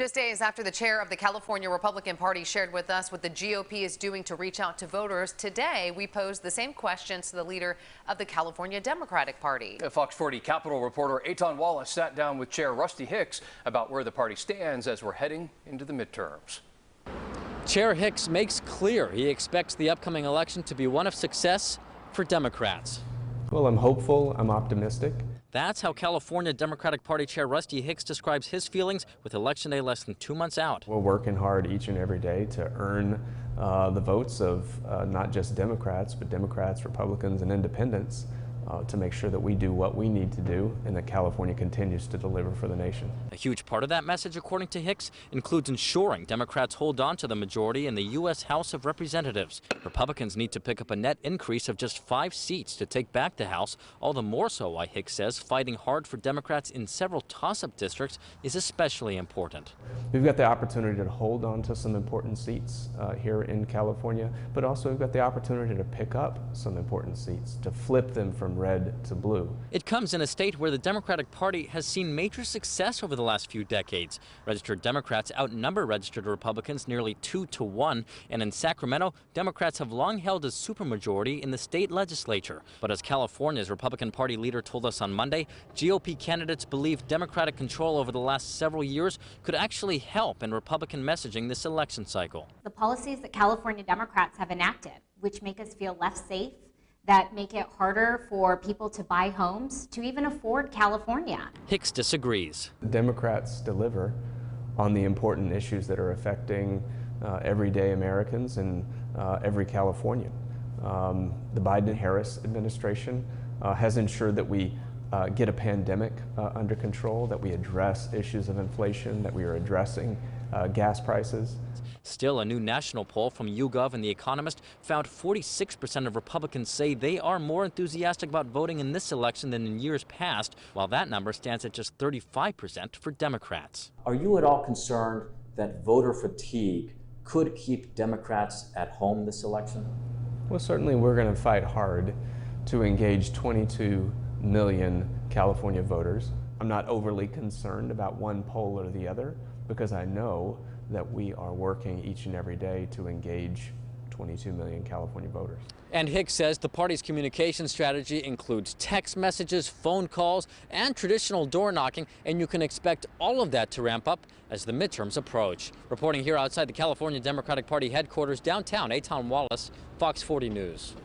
Just days after the chair of the California Republican Party shared with us what the GOP is doing to reach out to voters, today we posed the same questions to the leader of the California Democratic Party. Fox 40 Capitol reporter Eitan Wallace sat down with Chair Rusty Hicks about where the party stands as we're heading into the midterms. Chair Hicks makes clear he expects the upcoming election to be one of success for Democrats. Well, I'm hopeful, I'm optimistic. That's how California Democratic Party Chair Rusty Hicks describes his feelings with Election Day less than 2 months out. We're working hard each and every day to earn the votes of not just Democrats, but Democrats, Republicans, and independents to make sure that we do what we need to do and that California continues to deliver for the nation. A huge part of that message, according to Hicks, includes ensuring Democrats hold on to the majority in the U.S. House of Representatives. Republicans need to pick up a net increase of just 5 seats to take back the House, all the more so why Hicks says fighting hard for Democrats in several toss-up districts is especially important. We've got the opportunity to hold on to some important seats here in California, but also we've got the opportunity to pick up some important seats, to flip them from red to blue. It comes in a state where the Democratic Party has seen major success over the last few decades. Registered Democrats outnumber registered Republicans nearly 2 to 1, and in Sacramento, Democrats have long held a supermajority in the state legislature. But as California's Republican Party leader told us on Monday, GOP candidates believe Democratic control over the last several years could actually help in Republican messaging this election cycle. The policies that California Democrats have enacted, which make us feel less safe, that make it harder for people to buy homes, to even afford California. Hicks disagrees. Democrats deliver on the important issues that are affecting everyday Americans and every Californian. The Biden-Harris administration has ensured that we get a pandemic under control, that we address issues of inflation, that we are addressing gas prices. Still, a new national poll from YouGov and The Economist found 46% of Republicans say they are more enthusiastic about voting in this election than in years past, while that number stands at just 35% for Democrats. Are you at all concerned that voter fatigue could keep Democrats at home this election? Well, certainly we're going to fight hard to engage 22 million California voters. I'm not overly concerned about one poll or the other because I know that we are working each and every day to engage 22 million California voters. And Hicks says the party's communication strategy includes text messages, phone calls, and traditional door knocking, and you can expect all of that to ramp up as the midterms approach. Reporting here outside the California Democratic Party headquarters downtown, Eitan Wallace, Fox 40 News.